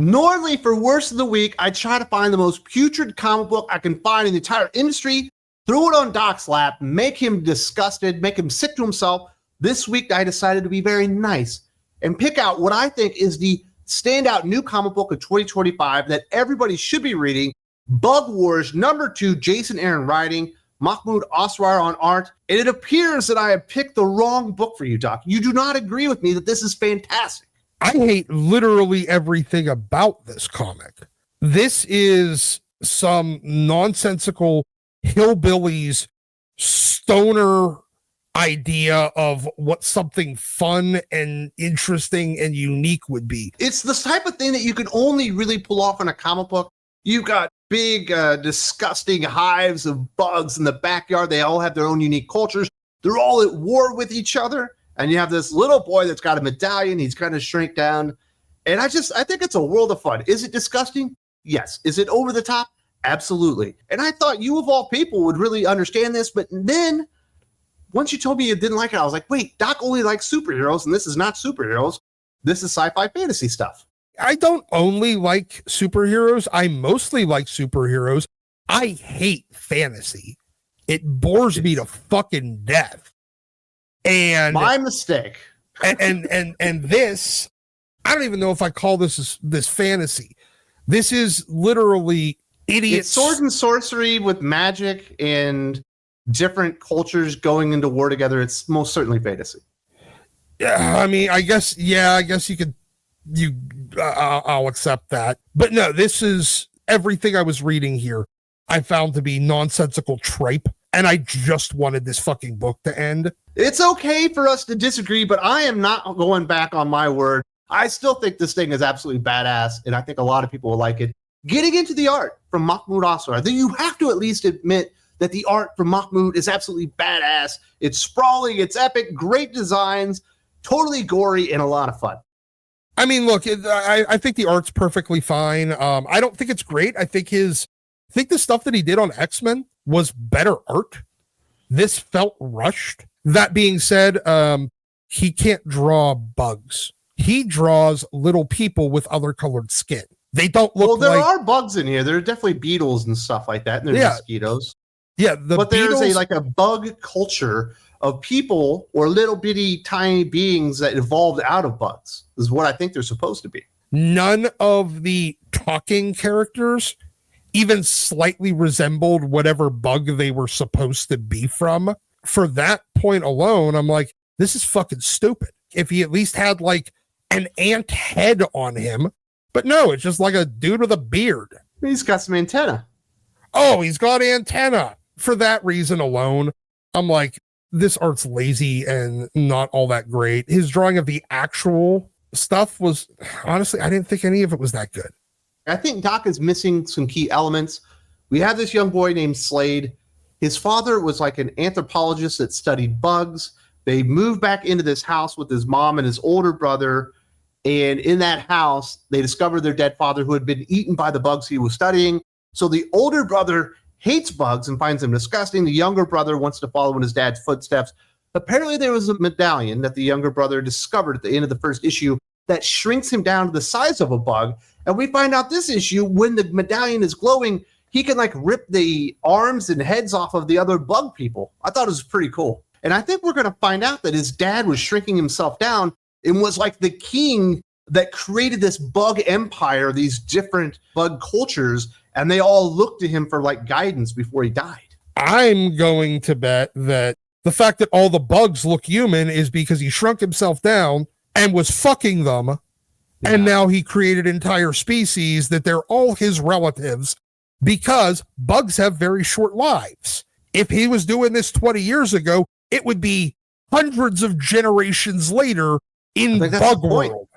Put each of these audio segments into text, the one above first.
Normally, for worst of the week, I try to find the most putrid comic book I can find in the entire industry, throw it on Dok's lap, make him disgusted, make him sick to himself. This week, I decided to be very nice and pick out what I think is the standout new comic book of 2025 that everybody should be reading. Bug Wars #2, Jason Aaron writing, Mahmoud Asrar on art. And it appears that I have picked the wrong book for you, Dok. You do not agree with me that this is fantastic. I hate literally everything about this comic. This is some nonsensical hillbillies stoner idea of what something fun and interesting and unique would be. It's the type of thing that you can only really pull off in a comic book. You've got big, disgusting hives of bugs in the backyard. They all have their own unique cultures. They're all at war with each other. And you have this little boy that's got a medallion. He's kind of shrink down. And I think it's a world of fun. Is it disgusting? Yes. Is it over the top? Absolutely. And I thought you of all people would really understand this. But then once you told me you didn't like it, I was like, wait, Dok only likes superheroes. And this is not superheroes. This is sci-fi fantasy stuff. I don't only like superheroes. I mostly like superheroes. I hate fantasy. It bores me to fucking death. And my mistake. and this, I don't even know if I call this fantasy. This is literally idiots. It's sword and sorcery with magic and different cultures going into war together. It's most certainly fantasy. Yeah, I mean, I guess you could. I'll accept that. But no, this is everything I was reading here. I found to be nonsensical tripe, and I just wanted this fucking book to end. It's okay for us to disagree, but I am not going back on my word. I still think this thing is absolutely badass, and I think a lot of people will like it. Getting into the art from Mahmoud Asrar, then you have to at least admit that the art from Mahmoud is absolutely badass. It's sprawling, it's epic, great designs, totally gory, and a lot of fun. I mean, look, I think the art's perfectly fine. I don't think it's great. I think the stuff that he did on X-Men was better art. This felt rushed. That being said, he can't draw bugs. He draws little people with other colored skin. They don't look there are bugs in here. There are definitely beetles and stuff like that. And there's mosquitoes. Yeah, but there's a bug culture of people or little bitty tiny beings that evolved out of bugs is what I think they're supposed to be. None of the talking characters even slightly resembled whatever bug they were supposed to be from. For that point alone, I'm like, this is fucking stupid. If he at least had like an ant head on him, but no, it's just like a dude with a beard. He's got some antenna. Oh, he's got antenna. For that reason alone, I'm like, this art's lazy and not all that great. His drawing of the actual stuff was, honestly, I didn't think any of it was that good. I think Dok is missing some key elements. We have this young boy named Slade. His father was like an anthropologist that studied bugs. They moved back into this house with his mom and his older brother. And in that house, they discovered their dead father who had been eaten by the bugs he was studying. So the older brother hates bugs and finds them disgusting. The younger brother wants to follow in his dad's footsteps. Apparently there was a medallion that the younger brother discovered at the end of the first issue that shrinks him down to the size of a bug. And we find out this issue, when the medallion is glowing, he can like rip the arms and heads off of the other bug people. I thought it was pretty cool. And I think we're going to find out that his dad was shrinking himself down and was like the king that created this bug empire, these different bug cultures, and they all looked to him for like guidance before he died. I'm going to bet that the fact that all the bugs look human is because he shrunk himself down and was fucking them. Yeah. And now he created entire species that they're all his relatives because bugs have very short lives. If he was doing this 20 years ago, it would be hundreds of generations later in bug world.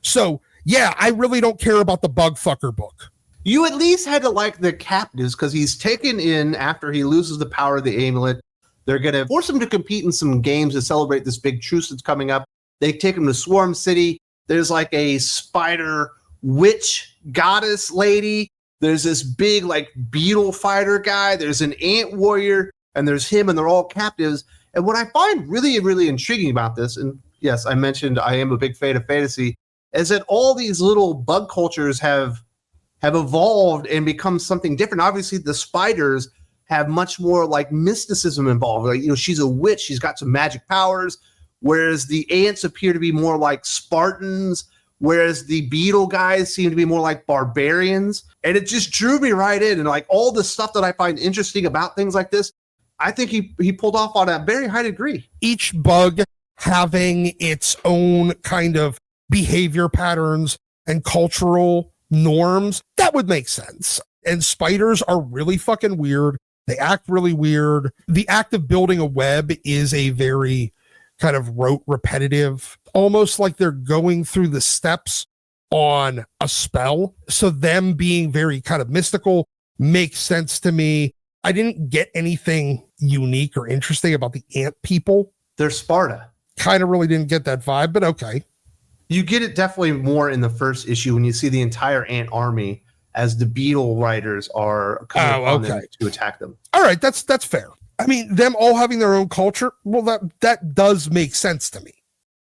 So yeah, I really don't care about the bug fucker book. You at least had to like the captives because he's taken in after he loses the power of the amulet. They're going to force him to compete in some games to celebrate this big truce that's coming up. They take him to Swarm City. There's like a spider witch goddess lady. There's this big like beetle fighter guy. There's an ant warrior, and there's him, and they're all captives. And what I find really, really intriguing about this, and yes, I mentioned I am a big fan of fantasy, is that all these little bug cultures have evolved and become something different. Obviously, the spiders have much more like mysticism involved. Like, she's a witch, she's got some magic powers, whereas the ants appear to be more like Spartans, whereas the beetle guys seem to be more like barbarians. And it just drew me right in. And like all the stuff that I find interesting about things like this, I think he pulled off on a very high degree. Each bug having its own kind of behavior patterns and cultural norms, that would make sense. And spiders are really fucking weird. They act really weird. The act of building a web is a very kind of rote, repetitive, almost like they're going through the steps on a spell. So them being very kind of mystical makes sense to me. I didn't get anything unique or interesting about the ant people. They're Sparta. Kind of really didn't get that vibe, but okay. You get it definitely more in the first issue when you see the entire ant army as the beetle riders are coming on them to attack them. All right, that's fair. I mean, them all having their own culture, well, that does make sense to me.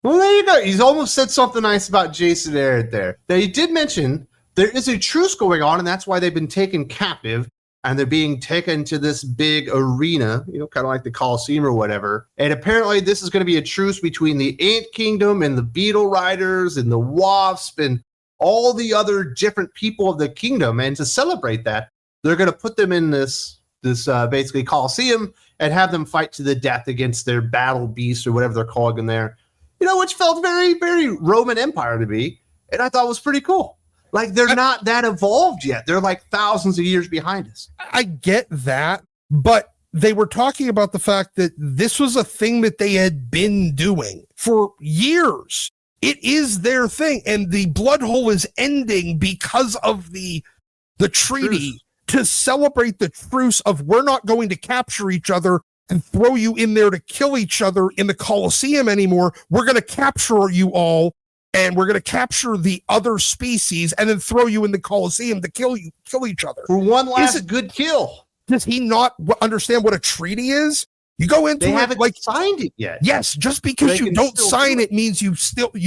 Well, there you go. He's almost said something nice about Jason Aaron there. Now, he did mention there is a truce going on, and that's why they've been taken captive, and they're being taken to this big arena, kind of like the Colosseum or whatever. And apparently this is going to be a truce between the Ant Kingdom and the Beetle Riders and the Wasp and all the other different people of the kingdom. And to celebrate that, they're going to put them in this basically Colosseum and have them fight to the death against their battle beasts or whatever they're calling them there, which felt very, very Roman Empire to me. And I thought it was pretty cool. Like, they're not that evolved yet. They're like thousands of years behind us. I get that, but they were talking about the fact that this was a thing that they had been doing for years. It is their thing, and the blood hole is ending because of the treaty to celebrate the truce of we're not going to capture each other and throw you in there to kill each other in the Colosseum anymore. We're going to capture you all, and we're going to capture the other species and then throw you in the Colosseum to kill each other. For one last good kill. Does he not understand what a treaty is? You go into they haven't signed it yet. Yes, just because you don't sign it means you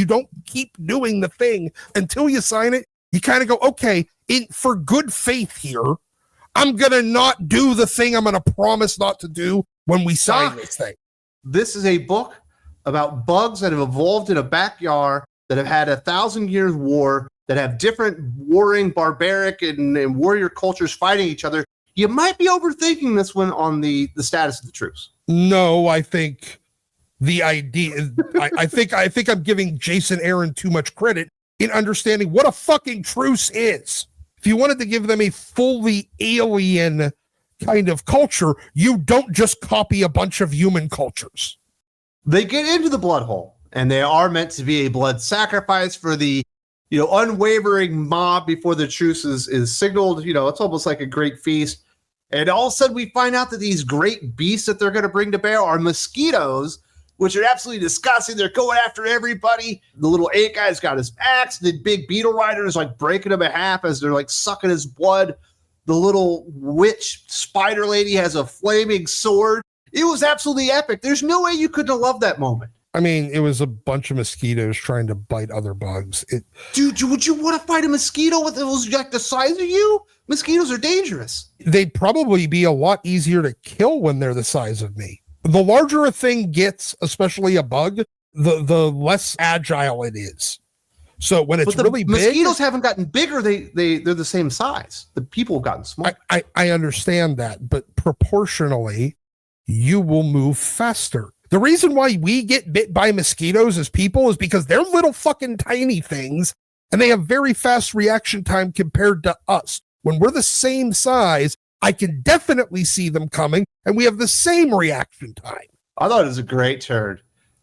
don't keep doing the thing until you sign it. You kind of go, okay, for good faith here, I'm going to not do the thing I'm going to promise not to do when we sign this thing. This is a book about bugs that have evolved in a backyard, that have had 1,000 years war, that have different warring barbaric and warrior cultures fighting each other. You might be overthinking this one on the status of the truce. No, I think the idea, I think I'm giving Jason Aaron too much credit in understanding what a fucking truce is. If you wanted to give them a fully alien kind of culture, you don't just copy a bunch of human cultures. They get into the blood hole, and they are meant to be a blood sacrifice for the unwavering mob before the truce is signaled. It's almost like a great feast. And all of a sudden we find out that these great beasts that they're going to bring to bear are mosquitoes, which are absolutely disgusting. They're going after everybody. The little ant guy's got his axe. The big beetle rider is like breaking him in half as they're like sucking his blood. The little witch spider lady has a flaming sword. It was absolutely epic. There's no way you couldn't have loved that moment. I mean, it was a bunch of mosquitoes trying to bite other bugs. Dude, would you want to fight a mosquito with it was like the size of you? Mosquitoes are dangerous. They'd probably be a lot easier to kill when they're the size of me. The larger a thing gets, especially a bug, the less agile it is. So when it's really big, mosquitoes haven't gotten bigger. They're the same size. The people have gotten smaller. I understand that, but proportionally, you will move faster. The reason why we get bit by mosquitoes as people is because they're little fucking tiny things and they have very fast reaction time compared to us. When we're the same size, I can definitely see them coming and we have the same reaction time. I thought it was a great turn.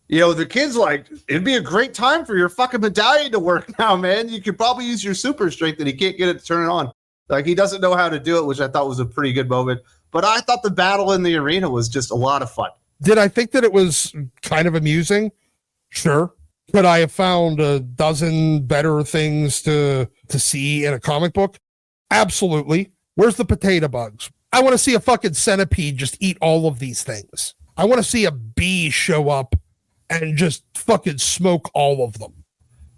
The kid's like, it'd be a great time for your fucking medallion to work now, man. You could probably use your super strength and he can't get it to turn it on. Like, he doesn't know how to do it, which I thought was a pretty good moment. But I thought the battle in the arena was just a lot of fun. Did I think that it was kind of amusing? Sure. Could I have found a dozen better things to see in a comic book? Absolutely. Where's the potato bugs? I want to see a fucking centipede just eat all of these things. I want to see a bee show up and just fucking smoke all of them.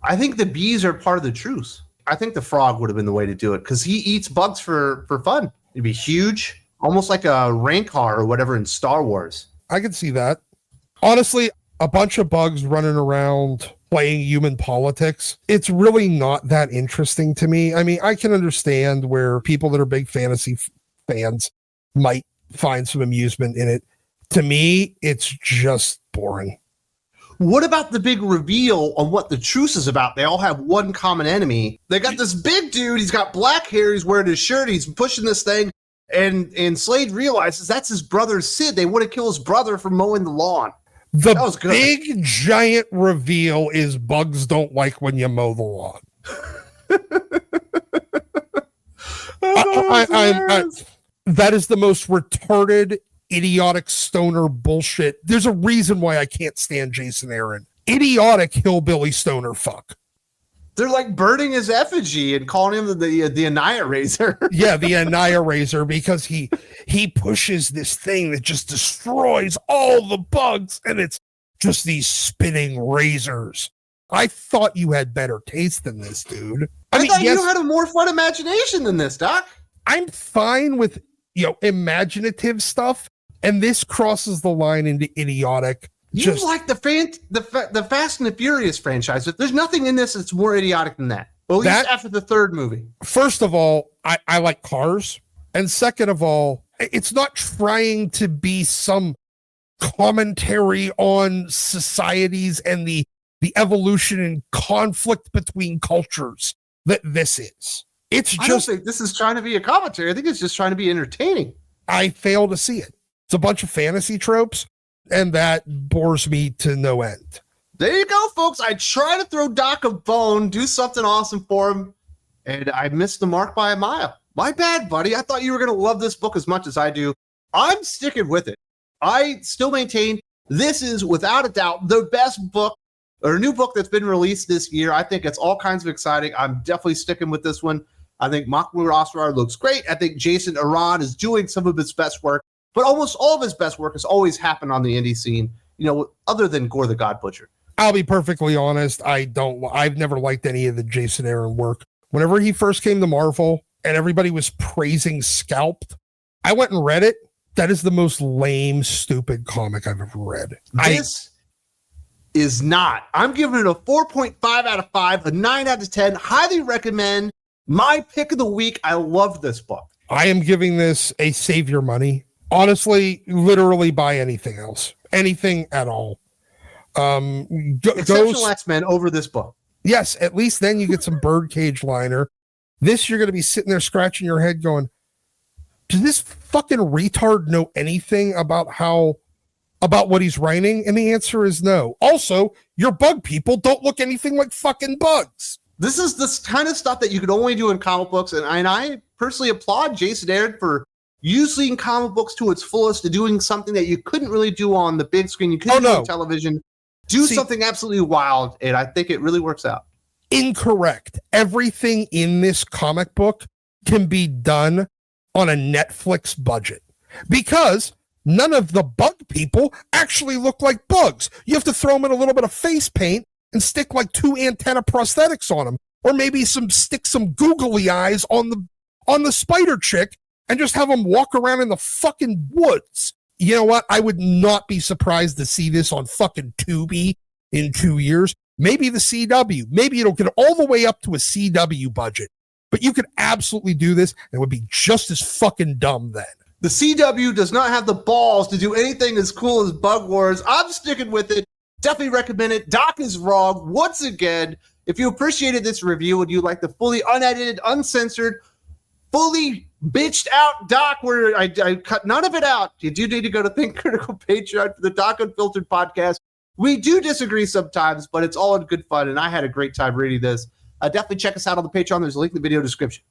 I think the bees are part of the truce. I think the frog would have been the way to do it because he eats bugs for fun. It'd be huge, almost like a Rancor or whatever in Star Wars. I can see that. Honestly, a bunch of bugs running around playing human politics, it's really not that interesting to me. I mean, I can understand where people that are big fantasy fans might find some amusement in it. To me, it's just boring. What about the big reveal on what the truce is about? They all have one common enemy. They got this big dude. He's got black hair. He's wearing his shirt. He's pushing this thing. And Slade realizes that's his brother, Sid. They want to kill his brother for mowing the lawn. The big giant reveal is bugs don't like when you mow the lawn. That is the most retarded, idiotic stoner bullshit. There's a reason why I can't stand Jason Aaron. Idiotic hillbilly stoner fuck. They're like burning his effigy and calling him the Annihilator. Yeah, the Annihilator, because he pushes this thing that just destroys all the bugs, and it's just these spinning razors. I thought you had better taste than this, dude. I mean, thought you had a more fun imagination than this, Doc. I'm fine with, imaginative stuff, and this crosses the line into idiotic. You like the Fast and the Furious franchise. There's nothing in this that's more idiotic than that. At least after the third movie. First of all, I like cars. And second of all, it's not trying to be some commentary on societies and the evolution and conflict between cultures that this is. I don't think this is trying to be a commentary. I think it's just trying to be entertaining. I fail to see it. It's a bunch of fantasy tropes, and that bores me to no end. There you go, folks. I try to throw Doc a bone, do something awesome for him, and I missed the mark by a mile. My bad, buddy. I thought you were going to love this book as much as I do. I'm sticking with it. I still maintain this is, without a doubt, the best book or new book that's been released this year. I think it's all kinds of exciting. I'm definitely sticking with this one. I think Mahmoud Asrar looks great. I think Jason Aaron is doing some of his best work, but almost all of his best work has always happened on the indie scene, other than Gore the God Butcher. I'll be perfectly honest. I've never liked any of the Jason Aaron work. Whenever he first came to Marvel and everybody was praising Scalped, I went and read it. That is the most lame, stupid comic I've ever read. This is not. I'm giving it a 4.5 out of 5, a 9 out of 10. Highly recommend. My pick of the week. I love this book. I am giving this a save your money. Honestly, literally buy anything else. Anything at all. Exceptional X-Men over this book. Yes, at least then you get some birdcage liner. This, you're going to be sitting there scratching your head going, does this fucking retard know anything about what he's writing? And the answer is no. Also, your bug people don't look anything like fucking bugs. This is this kind of stuff that you could only do in comic books. And I personally applaud Jason Aaron for using comic books to its fullest, to doing something that you couldn't really do on the big screen. You couldn't do on television. Do something absolutely wild. And I think it really works out. Incorrect. Everything in this comic book can be done on a Netflix budget because none of the bug people actually look like bugs. You have to throw them in a little bit of face paint and stick like 2 antenna prosthetics on them, or maybe stick some googly eyes on the spider chick and just have them walk around in the fucking woods. You know what? I would not be surprised to see this on fucking Tubi in 2 years. Maybe the CW. Maybe it'll get all the way up to a CW budget. But you could absolutely do this, and it would be just as fucking dumb then. The CW does not have the balls to do anything as cool as Bug Wars. I'm sticking with it. Definitely recommend it. Doc is wrong. Once again, if you appreciated this review and you like the fully unedited, uncensored, fully bitched out Doc, where I cut none of it out, you do need to go to Think Critical Patreon for the Doc Unfiltered podcast. We do disagree sometimes, but it's all in good fun, and I had a great time reading this. Definitely check us out on the Patreon. There's a link in the video description.